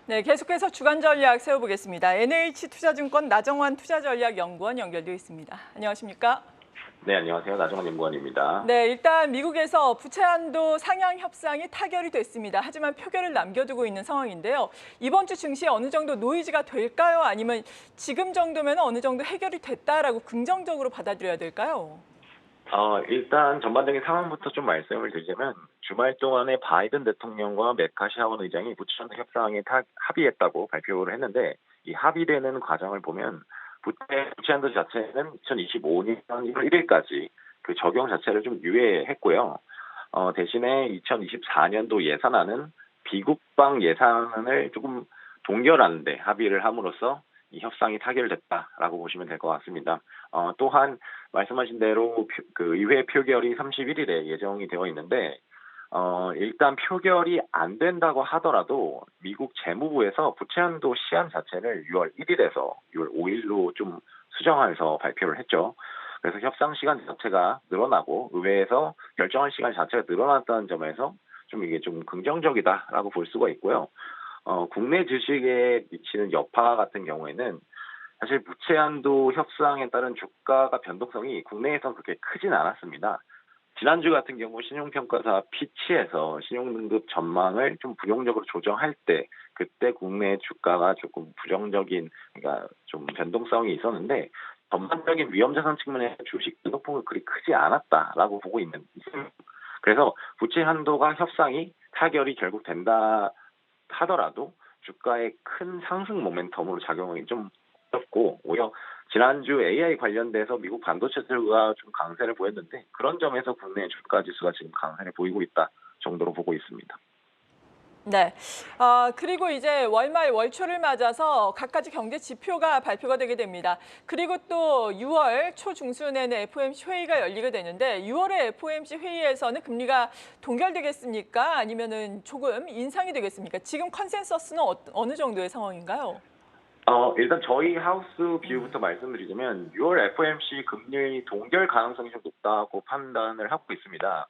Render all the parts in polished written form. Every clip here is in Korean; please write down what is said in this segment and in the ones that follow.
네, 계속해서 주간 전략 세워보겠습니다. NH투자증권 나정환 투자전략연구원 연결되어 있습니다. 안녕하십니까? 네, 안녕하세요. 나정환 연구원입니다. 네, 일단 미국에서 부채 한도 상향 협상이 타결이 됐습니다. 하지만 표결을 남겨두고 있는 상황인데요. 이번 주 증시에 어느 정도 노이즈가 될까요? 아니면 지금 정도면 어느 정도 해결이 됐다라고 긍정적으로 받아들여야 될까요? 일단 전반적인 상황부터 좀 말씀을 드리자면 주말 동안에 바이든 대통령과 메카시 하원 의장이 부채 한도 협상에 합의했다고 발표를 했는데 이 합의되는 과정을 보면 부채 한도 자체는 2025년 1월 1일까지 그 적용 자체를 좀 유예했고요. 대신에 2024년도 예산안은 비국방 예산을 조금 동결하는 데 합의를 함으로써 이 협상이 타결됐다라고 보시면 될 것 같습니다. 또한 말씀하신 대로 그 의회 표결이 31일에 예정이 되어 있는데 일단 표결이 안 된다고 하더라도 미국 재무부에서 부채 한도 시한 자체를 6월 1일에서 6월 5일로 좀 수정해서 발표를 했죠. 그래서 협상 시간 자체가 늘어나고 의회에서 결정할 시간 자체가 늘어났다는 점에서 좀 이게 좀 긍정적이다라고 볼 수가 있고요. 국내 주식에 미치는 여파 같은 경우에는 사실 부채 한도 협상에 따른 주가가 변동성이 국내에선 그렇게 크진 않았습니다. 지난주 같은 경우 신용평가사 피치에서 신용등급 전망을 좀 부정적으로 조정할 때 그때 국내 주가가 조금 부정적인 그러니까 좀 변동성이 있었는데 전반적인 위험자산 측면에서 주식 변동폭은 그리 크지 않았다라고 보고 있습니다. 그래서 부채 한도가 협상이 타결이 결국 된다 하더라도 주가의 큰 상승 모멘텀으로 작용이 좀 어렵고 오히려 지난주 AI 관련돼서 미국 반도체들과 좀 강세를 보였는데 그런 점에서 국내 주가 지수가 지금 강세를 보이고 있다 정도로 보고 있습니다. 네. 그리고 이제 월말 월초를 맞아서 갖가지 경제 지표가 발표가 되게 됩니다. 그리고 또 6월 초중순에는 FOMC 회의가 열리게 되는데 6월에 FOMC 회의에서는 금리가 동결되겠습니까? 아니면은 조금 인상이 되겠습니까? 지금 컨센서스는 어느 정도의 상황인가요? 일단 저희 하우스 뷰부터 말씀드리자면 6월 FOMC 금리 동결 가능성이 좀 높다고 판단을 하고 있습니다.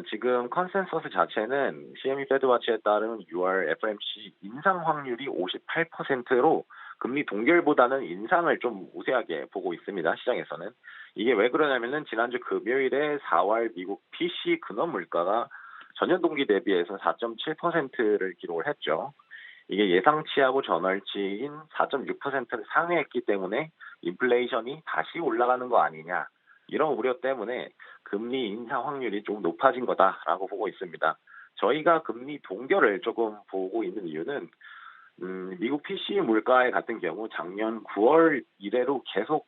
지금 컨센서스 자체는 CME 패드워치에 따르면 6월 FOMC 인상 확률이 58%로 금리 동결보다는 인상을 좀 우세하게 보고 있습니다. 시장에서는. 이게 왜 그러냐면은 지난주 금요일에 4월 미국 PC 근원 물가가 전년 동기 대비해서 4.7%를 기록을 했죠. 이게 예상치하고 전월치인 4.6%를 상회했기 때문에 인플레이션이 다시 올라가는 거 아니냐. 이런 우려 때문에 금리 인상 확률이 조금 높아진 거다라고 보고 있습니다. 저희가 금리 동결을 조금 보고 있는 이유는 미국 PC 물가 같은 경우 작년 9월 이래로 계속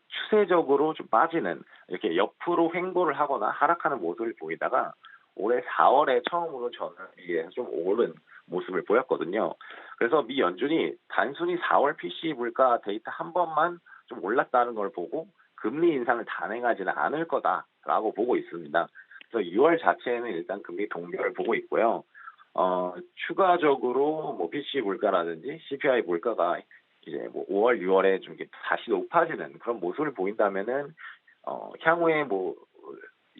추세적으로 좀 빠지는 이렇게 옆으로 횡보를 하거나 하락하는 모습을 보이다가 올해 4월에 처음으로 전월비에서 좀 오른 모습을 보였거든요. 그래서 미 연준이 단순히 4월 PC 물가 데이터 한 번만 좀 올랐다는 걸 보고 금리 인상을 단행하지는 않을 거다라고 보고 있습니다. 그래서 6월 자체에는 일단 금리 동결을 보고 있고요. 추가적으로 뭐 PC 물가라든지 CPI 물가가 이제 뭐 5월, 6월에 좀 이렇게 다시 높아지는 그런 모습을 보인다면은 향후에 뭐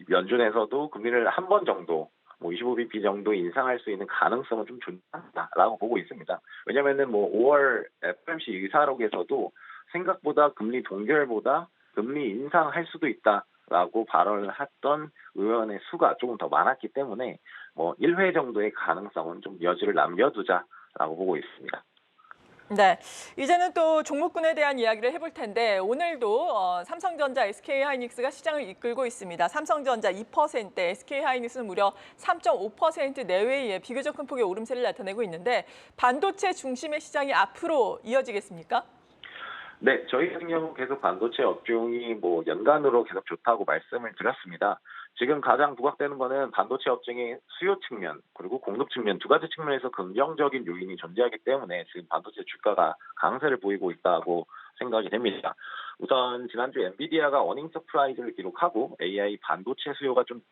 연준에서도 금리를 한 번 정도 뭐 25bp 정도 인상할 수 있는 가능성은 좀 준다라고 보고 있습니다. 왜냐면은 뭐 5월 FOMC 의사록에서도 생각보다 금리 동결보다 금리 인상할 수도 있다라고 발언을 했던 의원의 수가 조금 더 많았기 때문에 뭐 1회 정도의 가능성은 좀 여지를 남겨두자라고 보고 있습니다. 네, 이제는 또 종목군에 대한 이야기를 해볼 텐데 오늘도 삼성전자, SK하이닉스가 시장을 이끌고 있습니다. 삼성전자 2%, SK하이닉스는 무려 3.5% 내외의 비교적 큰 폭의 오름세를 나타내고 있는데 반도체 중심의 시장이 앞으로 이어지겠습니까? 네, 저희 같은 경우 계속 반도체 업종이 뭐 연간으로 계속 좋다고 말씀을 드렸습니다. 지금 가장 부각되는 거는 반도체 업종의 수요 측면 그리고 공급 측면 두 가지 측면에서 긍정적인 요인이 존재하기 때문에 지금 반도체 주가가 강세를 보이고 있다고 생각이 됩니다. 우선 지난주 엔비디아가 어닝 서프라이즈를 기록하고 AI 반도체 수요가 좀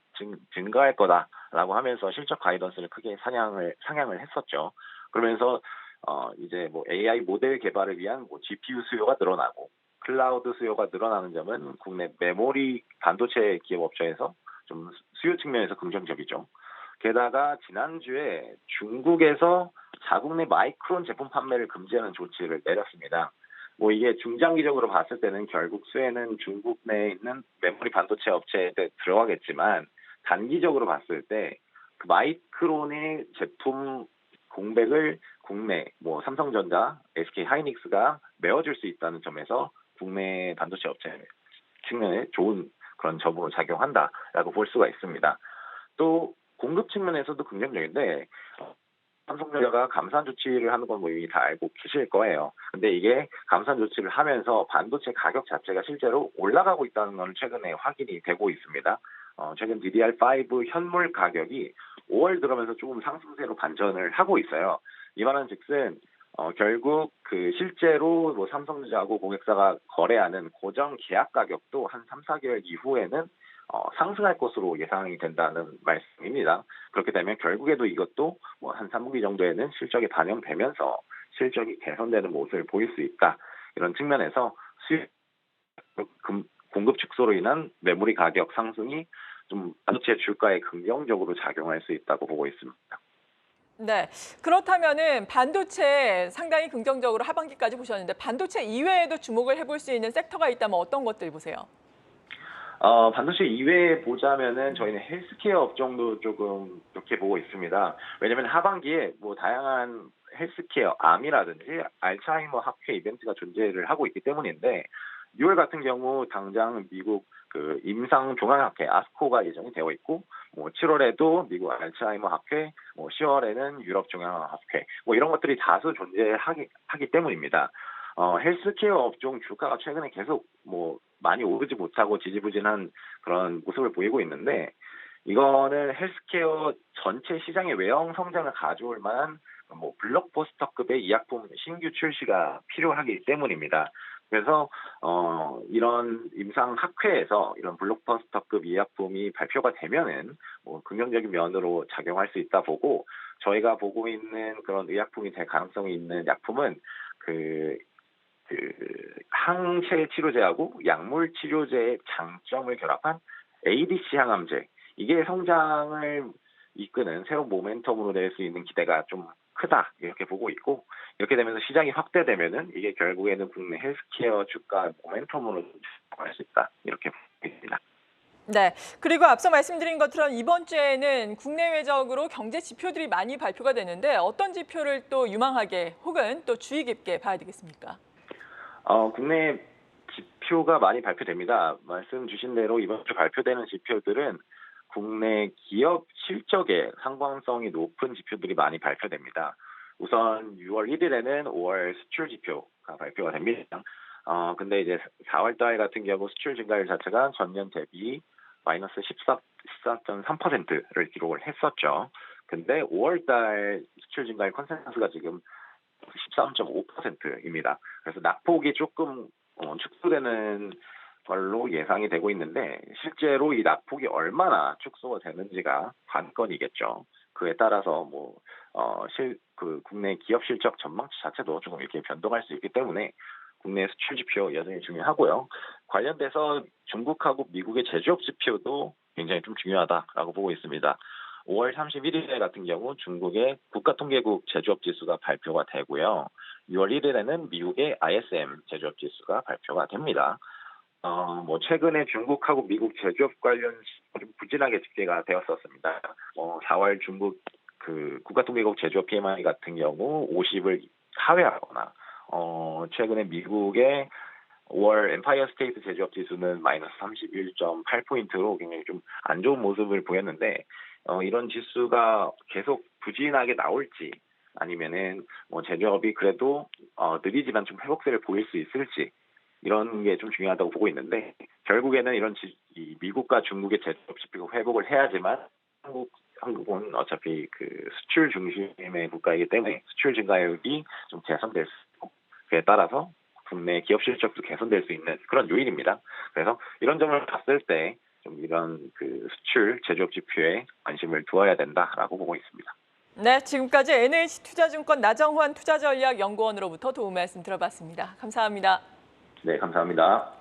증가할 거다라고 하면서 실적 가이던스를 크게 상향을 했었죠. 그러면서 이제 뭐 AI 모델 개발을 위한 뭐 GPU 수요가 늘어나고 클라우드 수요가 늘어나는 점은 국내 메모리 반도체 기업 업체에서 좀 수요 측면에서 긍정적이죠. 게다가 지난주에 중국에서 자국 내 마이크론 제품 판매를 금지하는 조치를 내렸습니다. 뭐 이게 중장기적으로 봤을 때는 결국 수혜는 중국 내에 있는 메모리 반도체 업체에 들어가겠지만 단기적으로 봤을 때 그 마이크론의 제품 공백을 국내 뭐 삼성전자, SK 하이닉스가 메워줄 수 있다는 점에서 국내 반도체 업체 측면에 좋은 그런 점으로 작용한다라고 볼 수가 있습니다. 또 공급 측면에서도 긍정적인데 삼성전자가 감산 조치를 하는 건 뭐 이미 다 알고 계실 거예요. 근데 이게 감산 조치를 하면서 반도체 가격 자체가 실제로 올라가고 있다는 건 최근에 확인이 되고 있습니다. 최근 DDR5 현물 가격이 5월 들어오면서 조금 상승세로 반전을 하고 있어요. 이 말은즉슨 결국 그 실제로 뭐 삼성전자하고 고객사가 거래하는 고정 계약 가격도 한 3, 4개월 이후에는 상승할 것으로 예상이 된다는 말씀입니다. 그렇게 되면 결국에도 이것도 뭐 한 3분기 정도에는 실적이 반영되면서 실적이 개선되는 모습을 보일 수 있다. 이런 측면에서 공급 축소로 인한 메모리 가격 상승이 좀 반도체 주가에 긍정적으로 작용할 수 있다고 보고 있습니다. 네, 그렇다면은 반도체 상당히 긍정적으로 하반기까지 보셨는데 반도체 이외에도 주목을 해볼 수 있는 섹터가 있다면 어떤 것들 보세요? 반도체 이외에 보자면은 저희는 헬스케어 업종도 조금 좋게 보고 있습니다. 왜냐면 하반기에 뭐 다양한 헬스케어, 암이라든지 알츠하이머 학회 이벤트가 존재를 하고 있기 때문인데 6월 같은 경우 당장 미국 그 임상종양학회 아스코가 예정이 되어 있고 뭐 7월에도 미국 알츠하이머 학회, 뭐 10월에는 유럽 종양학회 뭐 이런 것들이 다수 존재하기 때문입니다. 헬스케어 업종 주가가 최근에 계속 뭐 많이 오르지 못하고 지지부진한 그런 모습을 보이고 있는데 이거는 헬스케어 전체 시장의 외형 성장을 가져올 만한 뭐 블록버스터급의医薬품 신규 출시가 필요하기 때문입니다. 그래서 이런 임상 학회에서 이런 블록버스터급医薬품이 발표가 되면은 뭐 긍정적인 면으로 작용할 수 있다 보고 저희가 보고 있는 그런 의약품이 될 가능성이 있는 약품은 그 항체 치료제하고 약물 치료제의 장점을 결합한 ADC 항암제 이게 성장을 이끄는 새로운 모멘텀으로 낼 수 있는 기대가 좀 크다 이렇게 보고 있고 이렇게 되면서 시장이 확대되면은 이게 결국에는 국내 헬스케어 주가 모멘텀으로 갈 수 있다 이렇게 보고 있습니다. 네, 그리고 앞서 말씀드린 것처럼 이번 주에는 국내외적으로 경제 지표들이 많이 발표가 되는데 어떤 지표를 또 유망하게 혹은 또 주의 깊게 봐야 되겠습니까? 국내 지표가 많이 발표됩니다. 말씀 주신 대로 이번 주 발표되는 지표들은 국내 기업 실적의 상관성이 높은 지표들이 많이 발표됩니다. 우선 6월 1일에는 5월 수출 지표가 발표가 됩니다. 근데 이제 4월 달 같은 경우 수출 증가율 자체가 전년 대비 마이너스 14.3%를 기록을 했었죠. 근데 5월 달 수출 증가율 컨센서스가 지금 13.5%입니다. 그래서 낙폭이 조금 축소되는 걸로 예상이 되고 있는데 실제로 이 낙폭이 얼마나 축소가 되는지가 관건이겠죠. 그에 따라서 그 국내 기업 실적 전망치 자체도 조금 이렇게 변동할 수 있기 때문에 국내 수출 지표 여전히 중요하고요. 관련돼서 중국하고 미국의 제조업 지표도 굉장히 좀 중요하다라고 보고 있습니다. 5월 31일 같은 경우 중국의 국가통계국 제조업 지수가 발표가 되고요. 6월 1일에는 미국의 ISM 제조업 지수가 발표가 됩니다. 최근에 중국하고 미국 제조업 관련 좀 부진하게 집계가 되었었습니다. 4월 중국 그 국가통계국 제조업 PMI 같은 경우 50을 하회하거나, 최근에 미국의 5월 엠파이어 스테이트 제조업 지수는 마이너스 31.8포인트로 굉장히 좀 안 좋은 모습을 보였는데, 이런 지수가 계속 부진하게 나올지, 아니면은 제조업이 그래도 느리지만 좀 회복세를 보일 수 있을지, 이런 게 좀 중요하다고 보고 있는데 결국에는 이 미국과 중국의 제조업 지표가 회복을 해야지만 한국은 어차피 그 수출 중심의 국가이기 때문에 수출 증가율이 좀 개선될 수 있고 그에 따라서 국내 기업 실적도 개선될 수 있는 그런 요인입니다. 그래서 이런 점을 봤을 때 좀 이런 그 수출 제조업 지표에 관심을 두어야 된다라고 보고 있습니다. 네, 지금까지 NH투자증권 나정환 투자전략연구원으로부터 도움 말씀 들어봤습니다. 감사합니다. 네, 감사합니다.